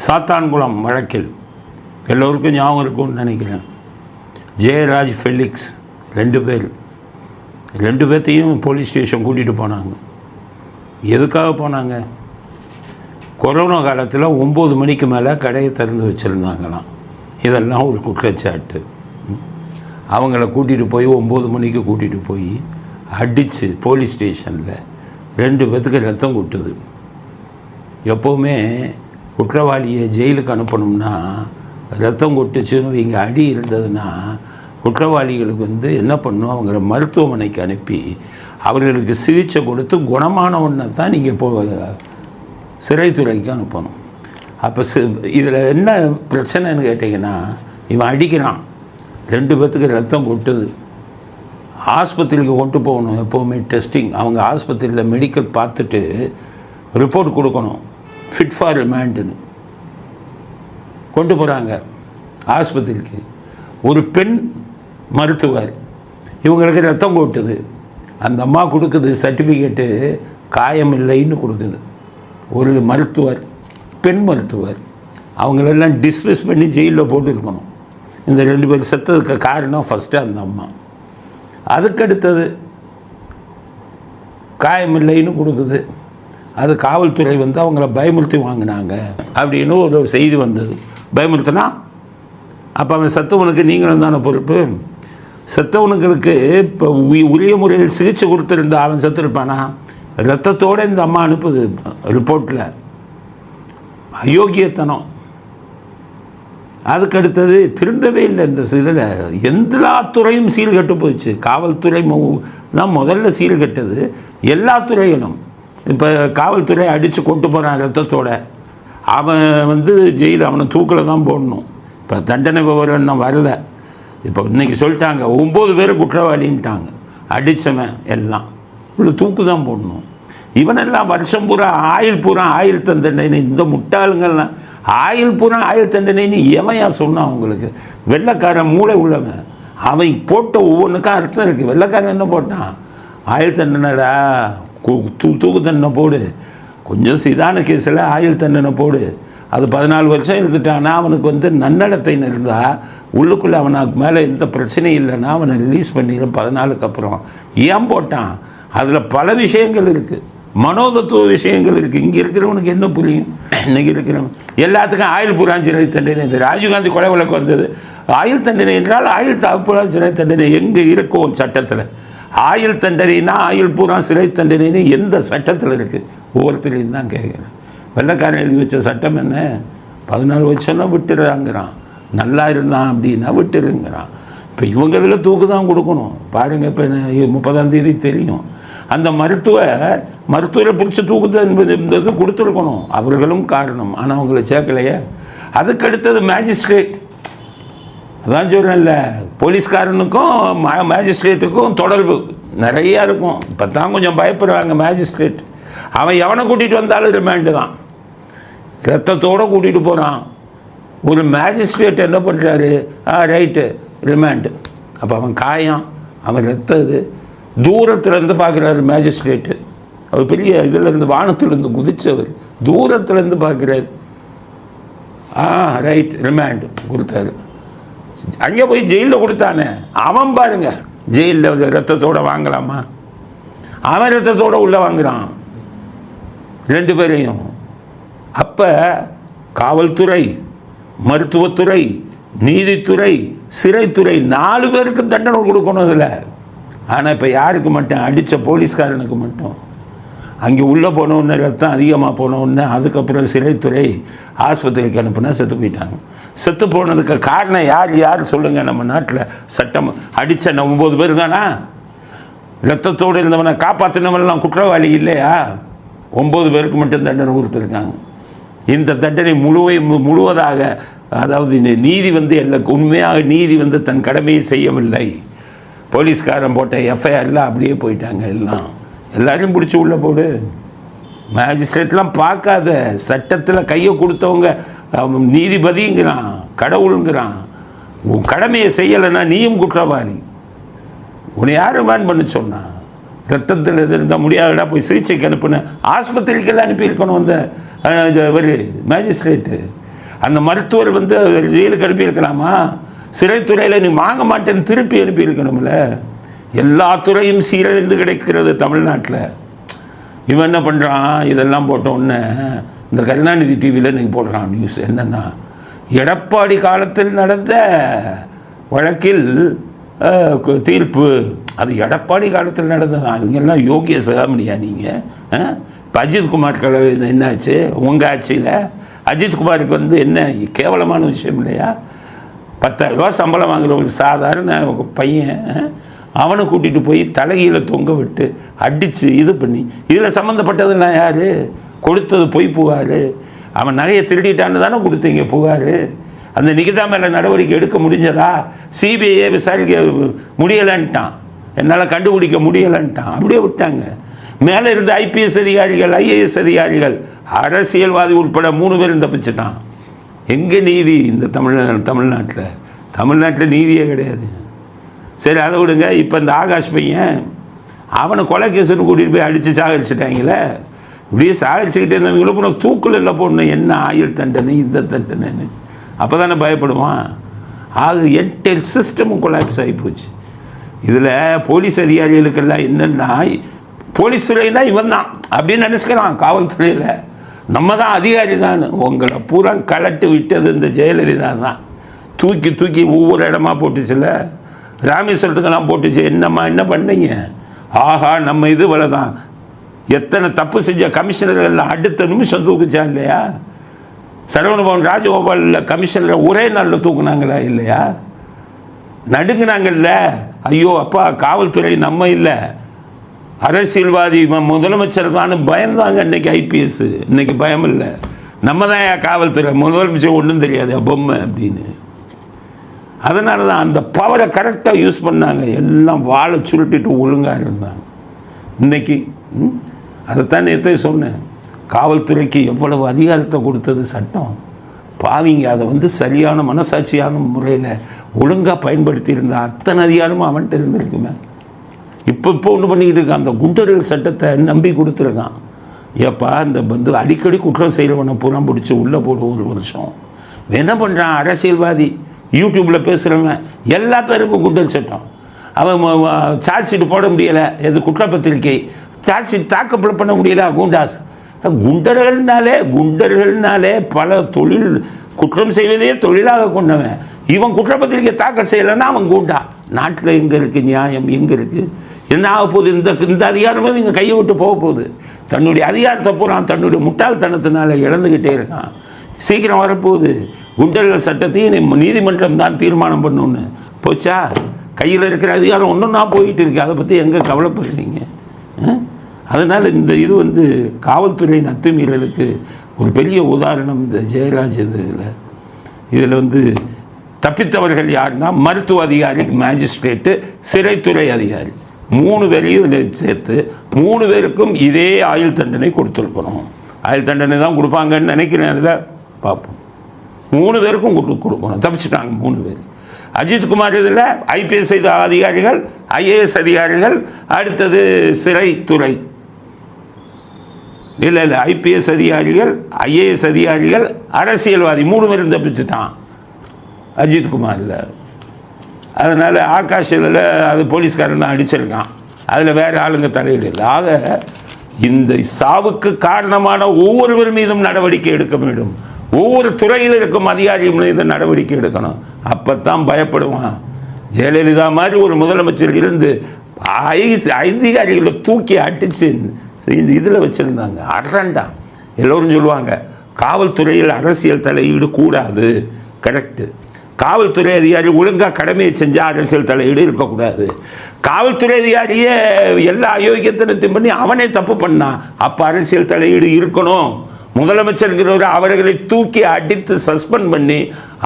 சாத்தான்குளம் வழக்கில் எல்லோருக்கும் ஞாபகம் இருக்கும்னு நினைக்கிறேன். ஜெயராஜ், ஃபெலிக்ஸ் ரெண்டு பேர்த்தையும் போலீஸ் ஸ்டேஷன் கூட்டிகிட்டு போனாங்க. எதுக்காக போனாங்க? கொரோனா காலத்தில் 9 மணிக்கு மேலே கடையை திறந்து வச்சுருந்தாங்களாம். இதெல்லாம் ஒரு குற்றச்சாட்டு. அவங்கள கூட்டிகிட்டு போய் 9 மணிக்கு கூட்டிகிட்டு போய் அடித்து போலீஸ் ஸ்டேஷனில் 2 பேர்த்துக்கு ரத்தம் கொட்டுது. எப்போவுமே குற்றவாளியை ஜெயிலுக்கு அனுப்பணும்னா ரத்தம் கொட்டுச்சுன்னு இங்கே அடி இருந்ததுன்னா குற்றவாளிகளுக்கு என்ன பண்ணணும், அவங்கள மருத்துவமனைக்கு அனுப்பி அவர்களுக்கு சிகிச்சை கொடுத்து குணமான ஒன்றை தான் நீங்கள் சிறைத்துறைக்கு அனுப்பணும். அப்போ இதில் என்ன பிரச்சனைன்னு கேட்டிங்கன்னா, இவன் அடிக்கிறான், 2 பேர்த்துக்கு ரத்தம் கொட்டுது, ஆஸ்பத்திரிக்கு கொண்டு போகணும். எப்போவுமே டெஸ்டிங், அவங்க ஆஸ்பத்திரியில் மெடிக்கல் பார்த்துட்டு ரிப்போர்ட் கொடுக்கணும். ஃபிட் ஃபார் ரிமாண்டுன்னு கொண்டு போகிறாங்க ஆஸ்பத்திரிக்கு. ஒரு பெண் மருத்துவர் இவங்களுக்கு ரத்தம் கொட்டுது. அந்த அம்மா கொடுக்குது சர்டிஃபிகேட்டு, காயம் இல்லைன்னு கொடுக்குது. ஒரு மருத்துவர், பெண் மருத்துவர், அவங்களெல்லாம் டிஸ்மிஸ் பண்ணி ஜெயிலில் போட்டுருக்கணும். இந்த 2 பேர் செத்ததுக்கு காரணம் ஃபஸ்ட்டு அந்த அம்மா. அதுக்கடுத்தது காயம் இல்லைன்னு கொடுக்குது. அது காவல்துறை அவங்கள பயமுறுத்தி வாங்கினாங்க அப்படின்னு ஒரு செய்தி வந்தது. பயமுறுத்தினா அப்போ அவன் செத்தவனுக்கு நீங்களும் தானே பொறுப்பு. செத்தவனுங்களுக்கு இப்போ உரிய முறையில் சிகிச்சை கொடுத்துருந்தா அவன் செத்துருப்பானா? ரத்தத்தோடு இந்த அம்மா அனுப்புது ரிப்போர்ட்டில். அயோக்கியத்தனம். அதுக்கடுத்தது திருந்தவே இல்லை. இந்த இதில் எல்லா துறையும் சீல் கட்டு போச்சு. காவல்துறை தான் முதல்ல சீல் கட்டது. எல்லா துறையிலும் இப்போ காவல்துறை அடித்து கொண்டு போகிறான் ரத்தத்தோட. அவன் ஜெயில், அவனை தூக்கில் தான் போடணும். இப்போ தண்டனை விவரம் இன்னும் வரல. இப்போ இன்றைக்கி சொல்லிட்டாங்க 9 பேர் குற்றவாளின்ட்டாங்க. அடித்தவன் எல்லாம் இவ்வளோ தூக்கு தான் போடணும். இவனெல்லாம் வருஷம் பூரா ஆயுள் தண்டனை. இந்த முட்டாளுங்கள்லாம் ஆயுள் தண்டனைன்னு எவையா சொன்னான் அவங்களுக்கு? வெள்ளைக்காரன் மூளை உள்ளவன் அவன் போட்ட ஒவ்வொன்றுக்கும் அர்த்தம் இருக்குது. வெள்ளைக்காரன் என்ன போட்டான்? ஆயுள் தண்டனைடா, தூக்கு தண்டனை போடு. கொஞ்சம் சிதான கேஸில் ஆயுள் தண்டனை போடு. அது 14 வருஷம் இருந்துட்டான்னா அவனுக்கு நன்னடத்தை இருந்தால் உள்ளுக்குள்ளே அவனுக்கு மேலே எந்த பிரச்சனையும் இல்லைன்னா அவனை ரிலீஸ் பண்ணிடும் 14க்கு அப்புறம். ஏன் போட்டான்? அதில் பல விஷயங்கள் இருக்குது, மனோதத்துவ விஷயங்கள் இருக்குது. இங்கே இருக்கிறவனுக்கு என்ன புரியும்? இன்றைக்கி இருக்கிறவன் எல்லாத்துக்கும் ஆயுள் பூரா சிறை தண்டனை. இந்த ராஜீவ்காந்தி கொலை வழக்கு வந்தது ஆயுள் தண்டனை என்றால் ஆயுள் பூரா சிறை தண்டனை எங்கே இருக்கும் சட்டத்தில்? ஆயுள் தண்டனைனா ஆயுள் பூரா சிறை தண்டனைன்னு எந்த சட்டத்தில் இருக்குது? ஒவ்வொருத்தரையும் தான் கேட்குறேன். வெள்ளைக்காரன் எழுதி வச்ச சட்டம் என்ன? 14 வருஷம்னா விட்டுறாங்கிறான். நல்லா இருந்தான் அப்படின்னா விட்டுருங்கிறான். இப்போ இவங்க இதில் தூக்கு தான் கொடுக்கணும். பாருங்கள், இப்போ 30ஆம் தேதி தெரியும். அந்த மருத்துவரை பிடிச்ச தூக்கு என்பது கொடுத்துருக்கணும். அவர்களும் காரணம். ஆனால் அவங்கள சேர்க்கலையே. அதுக்கடுத்தது மேஜிஸ்ட்ரேட். அதான் சொல்கிறேன்ல, போலீஸ்காரனுக்கும் மேஜிஸ்ட்ரேட்டுக்கும் தொடர்பு நிறையா இருக்கும். இப்போ தான் கொஞ்சம் பயப்படுறாங்க மேஜிஸ்ட்ரேட். அவன் எவனை கூட்டிகிட்டு வந்தாலும் ரிமாண்டு தான். ரத்தத்தோடு கூட்டிகிட்டு போகிறான். ஒரு மேஜிஸ்ட்ரேட் என்ன பண்ணுறாரு? Right, remand. அப்போ அவன் காயம், அவன் ரத்தம். இது தூரத்துலேருந்து பார்க்குறாரு மேஜிஸ்ட்ரேட்டு. அவர் பெரிய இதிலேருந்து வானத்துலேருந்து குதித்தவர் தூரத்துலேருந்து பார்க்குறாரு. ரைட், ரிமாண்டு கொடுத்தாரு. அங்கே போய் ஜெயிலில் கொடுத்தானே அவன் பாருங்க, ஜெயிலில் ரத்தத்தோடு வாங்கலாமா? அவன் ரத்தத்தோடு உள்ளே வாங்குகிறான் 2 பேரையும். அப்போ காவல்துறை, மருத்துவத்துறை, நீதித்துறை, சிறைத்துறை 4 பேருக்கு தண்டனை கொடுக்கணும் இதில். ஆனால் இப்போ யாருக்கு மட்டும்? அடித்த போலீஸ்காரனுக்கு மட்டும். அங்கே உள்ளே போனவுடனே ரத்தம் அதிகமாக போனவுடனே அதுக்கப்புறம் சிறைத்துறை ஆஸ்பத்திரிக்கு அனுப்புனா செத்து போயிட்டாங்க. செத்து போனதுக்கு காரணம் யார் சொல்லுங்கள்? நம்ம நாட்டில் சட்டம் அடித்த 9 பேர் தானா? ரத்தத்தோடு இருந்தவனை காப்பாற்றினவெல்லாம் குற்றவாளி இல்லையா? 9 பேருக்கு மட்டும் தண்டனை கொடுத்துருக்காங்க. இந்த தண்டனை முழுவதாக, அதாவது நீதி உண்மையாக நீதி தன் கடமையை செய்யவில்லை. போலீஸ்காரன் போட்ட எஃப்ஐஆர்லாம் அப்படியே போயிட்டாங்க. எல்லாரையும் பிடிச்சி உள்ளே போடு. மேஜிஸ்ட்ரேட்லாம் பார்க்காத, சட்டத்தில் கையை கொடுத்தவங்க நீதிபதிங்கிறான், கடவுளுங்கிறான். உன் கடமையை செய்யலைன்னா நீயும் குற்றவாளி. உன்னை யார் ரிமாண்ட் பண்ண சொன்னா? ரத்தத்தில் எது இருந்தால் முடியாதடா, போய் சிகிச்சைக்கு அனுப்புன. ஆஸ்பத்திரிக்கெல்லாம் அனுப்பியிருக்கணும் அந்த ஒரு மேஜிஸ்ட்ரேட்டு. அந்த மருத்துவர் வந்து ஜெயிலுக்கு அனுப்பியிருக்கலாமா? சிறைத்துறையில் நீ வாங்க மாட்டேன்னு திருப்பி அனுப்பியிருக்கணும்ல. எல்லா துறையும் சீரழிந்து கிடைக்கிறது தமிழ்நாட்டில். இவன் என்ன பண்ணுறான், இதெல்லாம் போட்ட உடனே இந்த கருணாநிதி டிவியில் இன்றைக்கி போடுறான் நியூஸ். என்னென்னா, எடப்பாடி காலத்தில் நடந்த வழக்கில் தீர்ப்பு. அது எடப்பாடி காலத்தில் நடந்ததான். இவங்கெல்லாம் யோகிய சிகாமணியா நீங்கள்? இப்போ அஜித்குமார் கலவை என்னாச்சு உங்கள் ஆட்சியில்? அஜித்குமாருக்கு வந்து என்ன கேவலமான விஷயம் இல்லையா? 10,000 ரூபா சம்பளம் வாங்குகிற ஒரு சாதாரண பையன், அவனை கூட்டிகிட்டு போய் தலைகீழ தொங்க விட்டு அடித்து இது பண்ணி, இதில் சம்மந்தப்பட்டதுலாம் யார்? கொடுத்தது பொய் புகார். அவன் நகையை திருடிட்டான்னு தானே கொடுத்தீங்க புகார். அந்த நிகிதா மேலே நடவடிக்கை எடுக்க முடிஞ்சதா? சிபிஐயை விசாரிக்க முடியலைன்ட்டான், என்னால் கண்டுபிடிக்க முடியலைன்ட்டான், அப்படியே விட்டாங்க. மேலே இருந்த ஐபிஎஸ் அதிகாரிகள், ஐஏஎஸ் அதிகாரிகள், அரசியல்வாதி உட்பட 3 பேரும் தப்பிச்சிட்டான். எங்கே நீதி இந்த தமிழ்நாட்டில் நீதியே கிடையாது. சரி, அதை விடுங்க. இப்போ இந்த ஆகாஷ் பையன், அவனை கொலை கேசுன்னு கூட்டிகிட்டு போய் அடித்து சாகரிச்சிட்டாங்களே. இப்படியே சாகரிச்சுக்கிட்டே இருந்தவங்களும் அப்புறம் தூக்கில் இல்லை போடணும். என்ன ஆயுள் தண்டனை, இந்த தண்டனைன்னு அப்போ தானே பயப்படுவான். ஆக என்டையர் சிஸ்டமும் கொலாப்ஸ் ஆகி போச்சு. இதில் போலீஸ் அதிகாரிகளுக்கெல்லாம் என்னென்னா, போலீஸ் துறையினா இவன் தான் அப்படின்னு நினச்சிக்கிறான். காவல்துறையில் நம்ம தான் அதிகாரி தான். உங்களை பூரா கலட்டு விட்டது இந்த ஜெயலலிதா தான். தூக்கி ஒவ்வொரு இடமா போட்டுச்சுல்ல. ராமேஸ்வரத்துக்கெல்லாம் போட்டுச்சு. என்னம்மா என்ன பண்ணீங்க? ஆஹா, நம்ம இது போல தான். எத்தனை தப்பு செஞ்ச கமிஷனர்கள் அடுத்த நிமிஷம் தூக்குச்சா இல்லையா? சரவணபவன் ராஜகோபால் கமிஷனரை ஒரே நாளில் தூக்குனாங்களா இல்லையா? நடுங்கினாங்கல்ல. ஐயோ அப்பா, காவல்துறை நம்ம இல்லை, அரசியல்வாதி முதலமைச்சர் தான் பயந்தாங்க. இன்றைக்கி ஐபிஎஸ், இன்றைக்கி பயம் இல்லை. நம்ம தான் காவல்துறை, முதலமைச்சர் ஒன்றும் தெரியாது பொம்மை அப்படின்னு. அதனால தான் அந்த பவரை கரெக்டாக யூஸ் பண்ணாங்க. எல்லாம் வாழை சுருட்டிட்டு ஒழுங்காக இருந்தாங்க. இன்றைக்கி அதைத்தான் நேற்றே சொன்னேன். காவல்துறைக்கு எவ்வளவு அதிகாரத்தை கொடுத்தது சட்டம். பாவிங்க அதை வந்து சரியான மனசாட்சியான முறையில் ஒழுங்காக பயன்படுத்தி இருந்தால் அத்தனை அதிகாரமும் அவன்கிட்ட இருந்திருக்குமே. இப்போ ஒன்று பண்ணிக்கிட்டு இருக்கான். அந்த குண்டர்கள் சட்டத்தை நம்பி கொடுத்துருக்கான். ஏப்பா, இந்த வந்து அடிக்கடி குற்றம் செய்கிறவனை பூரா பிடிச்சி உள்ளே போடுவோம். ஒரு வருஷம் என்ன பண்ணுறான்? அரசியல்வாதி, யூடியூப்பில் பேசுகிறவன் எல்லா பேருக்கும் குண்டர் சட்டம். அவன் சார்ஜ் ஷீட் போட முடியலை, எது குற்றப்பத்திரிக்கை சார்ஜ் ஷீட் தாக்கல் பண்ண முடியல. குண்டாஸ் குண்டர்கள்னாலே பல தொழில் குற்றம் செய்வதே தொழிலாக கொண்டவன். இவன் குற்றப்பத்திரிக்கை தாக்கல் செய்யலைன்னா அவன் குண்டா. நாட்டில் எங்கே இருக்குது நியாயம்? எங்கே இருக்குது? என்ன ஆக போகுது? இந்த அதிகாரமும் இங்கே கையை விட்டு போக போகுது. தன்னுடைய அதிகாரத்தை பூரா தன்னுடைய முட்டாள்தனத்தினால இழந்துக்கிட்டே இருக்கான். சீக்கிரம் வரப்போகுது. குண்டர்கள் சட்டத்தையும் நீதிமன்றம் தான் தீர்மானம் பண்ணணுன்னு போச்சா? கையில் இருக்கிற அதிகாரம் ஒன்றும் நான் போயிட்டு இருக்கு. அதை பற்றி எங்கே கவலைப்படுறீங்க? அதனால் இந்த இது வந்து காவல்துறையின் அத்துமீறலுக்கு ஒரு பெரிய உதாரணம் இந்த ஜெயராஜ் இதில் வந்து தப்பித்தவர்கள் யாருன்னா, மருத்துவ அதிகாரி, மேஜிஸ்ட்ரேட்டு, சிறைத்துறை அதிகாரி, 3 பேரையும் இதில் சேர்த்து 3 பேருக்கும் இதே ஆயுள் தண்டனை கொடுத்துருக்கணும். ஆயுள் தண்டனை தான் கொடுப்பாங்கன்னு நினைக்கிறேன். அதில் பார்ப்போம். 3 பேருக்கும் கொடுக்கணும். தப்பிச்சிட்டாங்க 3 பேர். அஜித்குமார் இதில் ஐபிஎஸ் அதிகாரிகள், ஐஏஎஸ் அதிகாரிகள், அடுத்தது சிறைத்துறை இல்லை ஐபிஎஸ் அதிகாரிகள், ஐஏஎஸ் அதிகாரிகள், அரசியல்வாதி 3 பேரும் தப்பிச்சுட்டான் அஜித்குமாரில். அதனால் ஆகாஷ் இதில் அது போலீஸ்காரன் தான் அடிச்சிருக்கான். அதில் வேறு ஆளுங்க தலையீடு இல்லை. ஆக இந்த சாவுக்கு காரணமான ஒவ்வொருவர் மீதும் நடவடிக்கை எடுக்க வேண்டும். ஒவ்வொரு துறையில் இருக்கும் அதிகாரி மீது நடவடிக்கை எடுக்கணும். அப்போ தான் பயப்படுவான். ஜெயலலிதா மாதிரி ஒரு முதலமைச்சர் இருந்து அதிகாரிகளை தூக்கி அடிச்சு இதில் வச்சுருந்தாங்க. அறண்டா எல்லோரும் சொல்லுவாங்க காவல்துறையில் அரசியல் தலையீடு கூடாது. கரெக்டு. காவல்துறை அதிகாரி ஒழுங்காக கடமையை செஞ்சால் அரசியல் தலையீடு இருக்கக்கூடாது. காவல்துறை அதிகாரியே எல்லா அயோக்கியத்தனத்தையும் பண்ணி அவனே தப்பு பண்ணான், அப்போ அரசியல் தலையீடு இருக்கணும். முதலமைச்சருங்கிறவர் அவர்களை தூக்கி அடித்து சஸ்பெண்ட் பண்ணி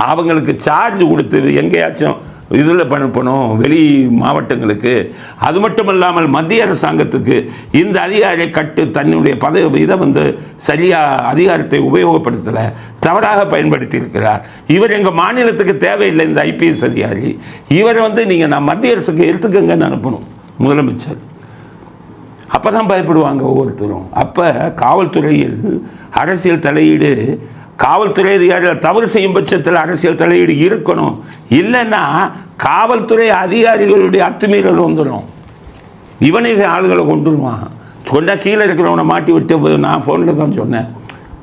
அவங்களுக்கு சார்ஜ் கொடுத்து எங்கேயாச்சும் இதில் அனுப்பணும், வெளி மாவட்டங்களுக்கு. அது மட்டும் இல்லாமல் மத்திய அரசாங்கத்துக்கு இந்த அதிகாரியை தன்னுடைய இதை வந்து சரியாக அதிகாரத்தை உபயோகப்படுத்தலை, தவறாக பயன்படுத்தி இருக்கிறார். இவர் எங்கள் மாநிலத்துக்கு தேவையில்லை இந்த ஐபிஎஸ் அதிகாரி. இவரை வந்து நீங்கள் நான் மத்திய அரசுக்கு எடுத்துக்கங்கன்னு அனுப்பணும் முதலமைச்சர். அப்போ தான் பயப்படுவாங்க ஒவ்வொருத்தரும். அப்போ காவல்துறையில் அரசியல் தலையீடு காவல்துறை அதிகாரிகள் தவறு செய்யும் பட்சத்தில் அரசியல் தலையீடு இருக்கணும். இல்லைன்னா காவல்துறை அதிகாரிகளுடைய அத்துமீறல் வந்துடும். இவனே ஆளுகளை கொண்டுருவான். கொண்டா கீழே இருக்கிறவனை மாட்டி விட்டு நான் ஃபோனில் தான் சொன்னேன்,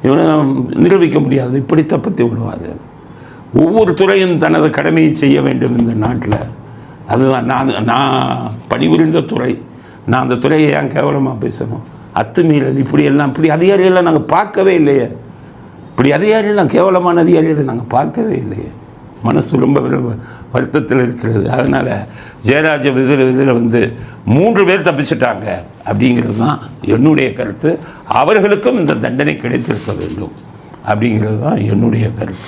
இவனை நிரூபிக்க முடியாது, இப்படி தப்பத்தி விடுவார். ஒவ்வொரு துறையும் தனது கடமையை செய்ய வேண்டும் இந்த நாட்டில். அதுதான் நான் பணிபுரிந்த துறை. நான் அந்த துறையை ஏன் கேவலமாக பேசணும்? அத்துமீறல் இப்படி அதிகாரிகள்லாம் நாங்கள் பார்க்கவே இல்லையே. இப்படி அதிகாரிகள் கேவலமான அதிகாரிகளை நாங்கள் பார்க்கவே இல்லையே. மனசு ரொம்ப வருத்தத்தில் இருக்கிறது. அதனால் ஜெயராஜ இதில் 3 பேர் தப்பிச்சிட்டாங்க அப்படிங்கிறது தான் என்னுடைய கருத்து. அவர்களுக்கும் இந்த தண்டனை கிடைத்திருக்க வேண்டும் அப்படிங்கிறது தான் என்னுடைய கருத்து.